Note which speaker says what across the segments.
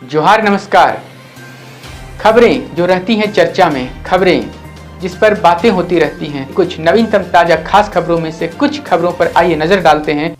Speaker 1: जोहार नमस्कार। खबरें जो रहती हैं चर्चा में, खबरें जिस पर बातें होती रहती हैं, कुछ नवीनतम ताजा खास खबरों में से कुछ खबरों पर आइए नजर डालते हैं।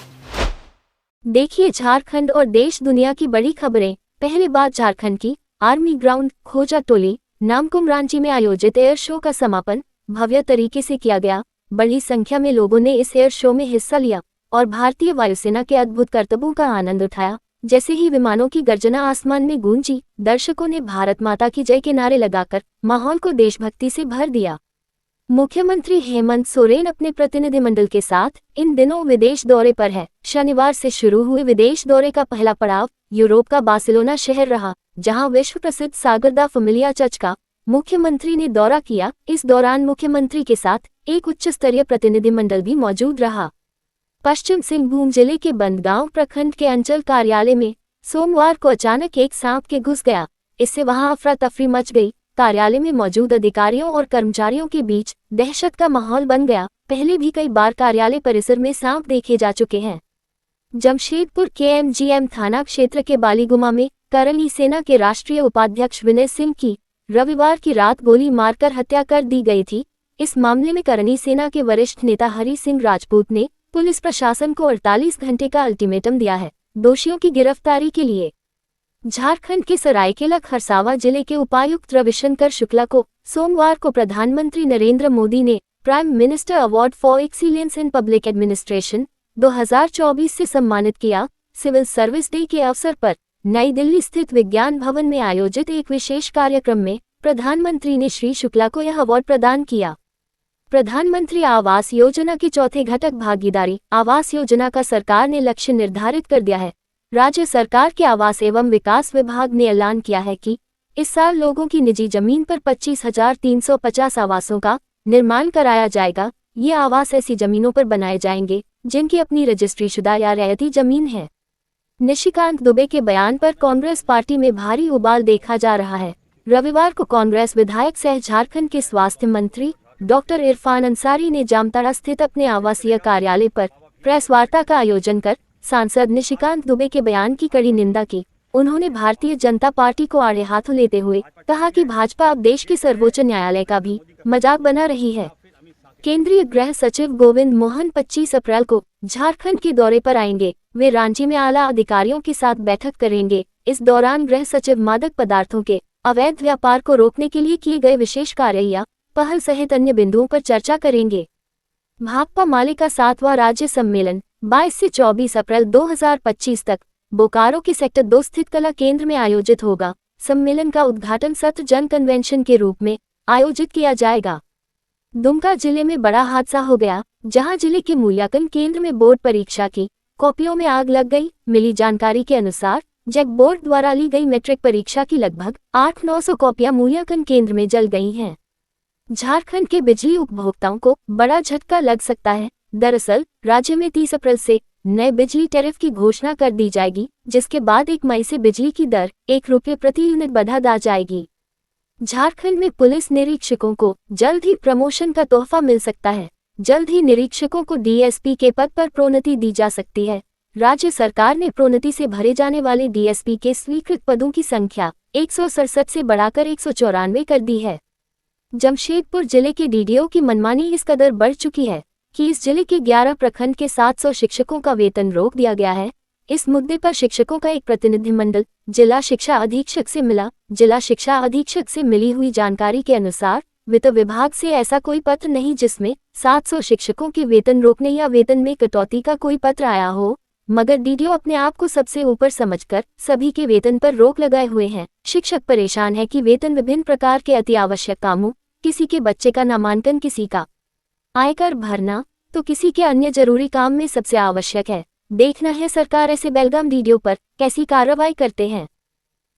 Speaker 2: देखिए झारखंड और देश दुनिया की बड़ी खबरें। पहली बात झारखंड की। आर्मी ग्राउंड खोजा टोली नामकुम रांची में आयोजित एयर शो का समापन भव्य तरीके से किया गया। बड़ी संख्या में लोगों ने इस एयर शो में हिस्सा लिया और भारतीय वायुसेना के अद्भुत करतबों का आनंद उठाया। जैसे ही विमानों की गर्जना आसमान में गूंजी, दर्शकों ने भारत माता की जय के नारे लगाकर माहौल को देशभक्ति से भर दिया। मुख्यमंत्री हेमंत सोरेन अपने प्रतिनिधिमंडल के साथ इन दिनों विदेश दौरे पर है। शनिवार से शुरू हुए विदेश दौरे का पहला पड़ाव यूरोप का बार्सिलोना शहर रहा, जहां विश्व प्रसिद्ध सागरदा फैमिलिया चर्च का मुख्यमंत्री ने दौरा किया। इस दौरान मुख्यमंत्री के साथ एक उच्च स्तरीय प्रतिनिधिमंडल भी मौजूद रहा। पश्चिम सिंहभूम जिले के बंदगांव प्रखंड के अंचल कार्यालय में सोमवार को अचानक एक सांप के घुस गया। इससे वहां अफरा तफरी मच गई। कार्यालय में मौजूद अधिकारियों और कर्मचारियों के बीच दहशत का माहौल बन गया। पहले भी कई बार कार्यालय परिसर में सांप देखे जा चुके हैं। जमशेदपुर के एमजीएम थाना क्षेत्र के बालीगुमा में करनी सेना के राष्ट्रीय उपाध्यक्ष विनय सिंह की रविवार की रात गोली मारकर हत्या कर दी गई थी। इस मामले में करनी सेना के वरिष्ठ नेता हरि सिंह राजपूत ने पुलिस प्रशासन को 48 घंटे का अल्टीमेटम दिया है दोषियों की गिरफ्तारी के लिए। झारखंड के सरायकेला खरसावां जिले के उपायुक्त रविशंकर शुक्ला को सोमवार को प्रधानमंत्री नरेंद्र मोदी ने prime minister award for excellence in public administration 2024 से सम्मानित किया। सिविल सर्विस डे के अवसर पर नई दिल्ली स्थित विज्ञान भवन में आयोजित एक विशेष कार्यक्रम में प्रधानमंत्री ने श्री शुक्ला को यह अवार्ड प्रदान किया। प्रधानमंत्री आवास योजना की चौथे घटक भागीदारी आवास योजना का सरकार ने लक्ष्य निर्धारित कर दिया है। राज्य सरकार के आवास एवं विकास विभाग ने ऐलान किया है कि इस साल लोगों की निजी जमीन पर 25,350 आवासों का निर्माण कराया जाएगा। ये आवास ऐसी जमीनों पर बनाए जाएंगे जिनकी अपनी रजिस्ट्रीशुदा या रैयती जमीन है। निशिकांत दुबे के बयान पर कांग्रेस पार्टी में भारी उबाल देखा जा रहा है। रविवार को कांग्रेस विधायक सह झारखंड के स्वास्थ्य मंत्री डॉक्टर इरफान अंसारी ने जामताड़ा स्थित अपने आवासीय कार्यालय पर प्रेस वार्ता का आयोजन कर सांसद निशिकांत दुबे के बयान की कड़ी निंदा की। उन्होंने भारतीय जनता पार्टी को आड़े हाथों लेते हुए कहा कि भाजपा अब देश के सर्वोच्च न्यायालय का भी मजाक बना रही है। केंद्रीय गृह सचिव गोविंद मोहन 25 अप्रैल को झारखंड के दौरे पर आएंगे। वे रांची में आला अधिकारियों के साथ बैठक करेंगे। इस दौरान गृह सचिव मादक पदार्थों के अवैध व्यापार को रोकने के लिए किए गए विशेष कार्य या पहल सहित अन्य बिंदुओं पर चर्चा करेंगे। भाकपा माले का 7वां राज्य सम्मेलन 22 से 24 अप्रैल 2025 तक बोकारो के सेक्टर 2 स्थित कला केंद्र में आयोजित होगा। सम्मेलन का उद्घाटन सत्र जन कन्वेंशन के रूप में आयोजित किया जाएगा। दुमका जिले में बड़ा हादसा हो गया, जहां जिले के मूल्यांकन केंद्र में बोर्ड परीक्षा की कॉपियों में आग लग गई। मिली जानकारी के अनुसार जैक बोर्ड द्वारा ली गई मैट्रिक परीक्षा की लगभग 800-900 कॉपियां मूल्यांकन केंद्र में जल गई हैं। झारखंड के बिजली उपभोक्ताओं को बड़ा झटका लग सकता है। दरअसल राज्य में 30 अप्रैल से नए बिजली टैरिफ की घोषणा कर दी जाएगी, जिसके बाद 1 मई से बिजली की दर 1 रुपये प्रति यूनिट बढ़ा दी जाएगी। झारखंड में पुलिस निरीक्षकों को जल्द ही प्रमोशन का तोहफा मिल सकता है। जल्द ही निरीक्षकों को डीएसपी के पद पर प्रोन्नति दी जा सकती है। राज्य सरकार ने प्रोन्नति से भरे जाने वाले डीएसपी के स्वीकृत पदों की संख्या 167 से बढ़ाकर 194 कर दी है। जमशेदपुर जिले के डीडीओ की मनमानी इस कदर बढ़ चुकी है कि इस जिले के 11 प्रखंड के 700 शिक्षकों का वेतन रोक दिया गया है। इस मुद्दे पर शिक्षकों का एक प्रतिनिधिमंडल जिला शिक्षा अधीक्षक से मिला। जिला शिक्षा अधीक्षक से मिली हुई जानकारी के अनुसार वित्त विभाग से ऐसा कोई पत्र नहीं जिसमें 700 शिक्षकों के वेतन रोकने या वेतन में कटौती का कोई पत्र आया हो, मगर डीडीओ अपने आप को सबसे ऊपर समझकर सभी के वेतन पर रोक लगाए हुए हैं। शिक्षक परेशान है कि वेतन विभिन्न प्रकार के अति आवश्यक कामों, किसी के बच्चे का नामांकन, किसी का आयकर भरना, तो किसी के अन्य जरूरी काम में सबसे आवश्यक है। देखना है सरकार ऐसे बेलगाम डीडीओ पर कैसी कार्रवाई करते हैं।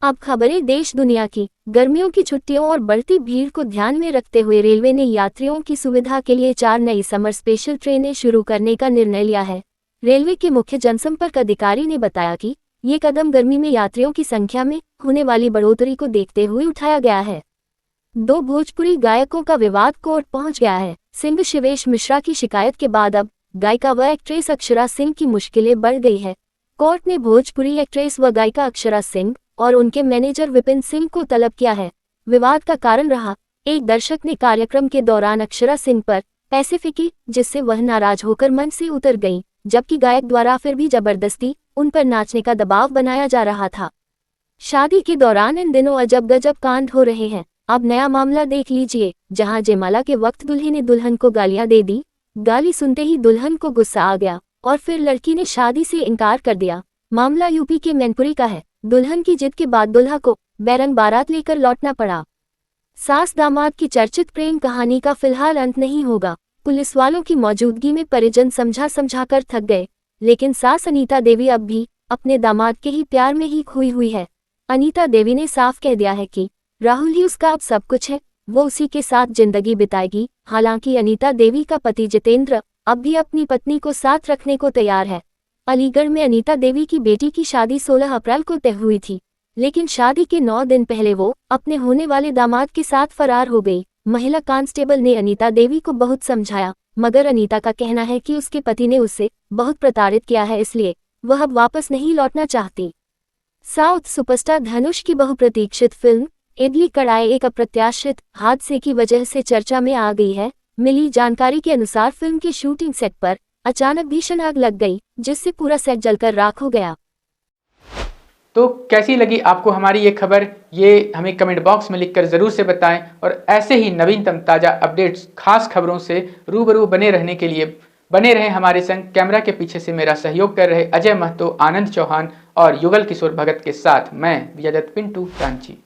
Speaker 2: अब खबरें देश दुनिया की। गर्मियों की छुट्टियों और बढ़ती भीड़ को ध्यान में रखते हुए रेलवे ने यात्रियों की सुविधा के लिए 4 नई समर स्पेशल ट्रेनें शुरू करने का निर्णय लिया है। रेलवे के मुख्य जनसंपर्क अधिकारी ने बताया कि ये कदम गर्मी में यात्रियों की संख्या में होने वाली बढ़ोतरी को देखते हुए उठाया गया है। 2 भोजपुरी गायकों का विवाद कोर्ट पहुंच गया है। सिंह शिवेश मिश्रा की शिकायत के बाद अब गायिका व एक्ट्रेस अक्षरा सिंह की मुश्किलें बढ़ गई है। कोर्ट ने भोजपुरी एक्ट्रेस व गायिका अक्षरा सिंह और उनके मैनेजर विपिन सिंह को तलब किया है। विवाद का कारण रहा, एक दर्शक ने कार्यक्रम के दौरान अक्षरा सिंह पर पैसे फेंके, जिससे वह नाराज होकर मंच से उतर गईं, जबकि गायक द्वारा फिर भी जबरदस्ती उन पर नाचने का दबाव बनाया जा रहा था। शादी के दौरान इन दिनों अजब गजब कांड हो रहे हैं। अब नया मामला देख लीजिए, जहां जयमाला के वक्त दूल्हे ने दुल्हन को गालियां दे दी। गाली सुनते ही दुल्हन को गुस्सा आ गया और फिर लड़की ने शादी से इनकार कर दिया। मामला यूपी के मैनपुरी का है। दुल्हन की जिद के बाद दुल्हा को बैरंग बारात लेकर लौटना पड़ा। सास दामाद की चर्चित प्रेम कहानी का फिलहाल अंत नहीं होगा। पुलिस वालों की मौजूदगी में परिजन समझा कर थक गए, लेकिन सास अनीता देवी अब भी अपने दामाद के ही प्यार में ही खोई हुई है। अनीता देवी ने साफ कह दिया है कि राहुल ही उसका अब सब कुछ है, वो उसी के साथ जिंदगी बिताएगी। हालांकि अनीता देवी का पति जितेंद्र अब भी अपनी पत्नी को साथ रखने को तैयार है। अलीगढ़ में अनीता देवी की बेटी की शादी 16 अप्रैल को तय हुई थी, लेकिन शादी के 9 दिन पहले वो अपने होने वाले दामाद के साथ फरार हो गई। महिला कांस्टेबल ने अनीता देवी को बहुत समझाया, मगर अनीता का कहना है कि उसके पति ने उससे बहुत प्रताड़ित किया है, इसलिए वह अब वापस नहीं लौटना चाहती। साउथ सुपरस्टार धनुष की बहुप्रतीक्षित फिल्म इडली कढ़ाई एक अप्रत्याशित हादसे की वजह से चर्चा में आ गई है। मिली जानकारी के अनुसार फिल्म के शूटिंग सेट पर अचानक भीषण आग लग गई, जिससे पूरा सेट जलकर राख हो गया।
Speaker 1: तो कैसी लगी आपको हमारी ये खबर, ये हमें कमेंट बॉक्स में लिखकर ज़रूर से बताएं। और ऐसे ही नवीनतम ताज़ा अपडेट्स, खास खबरों से रूबरू बने रहने के लिए बने रहें हमारे संग। कैमरा के पीछे से मेरा सहयोग कर रहे अजय महतो, आनंद चौहान और युगल किशोर भगत के साथ मैं विजय दत्त पिंटू रांची।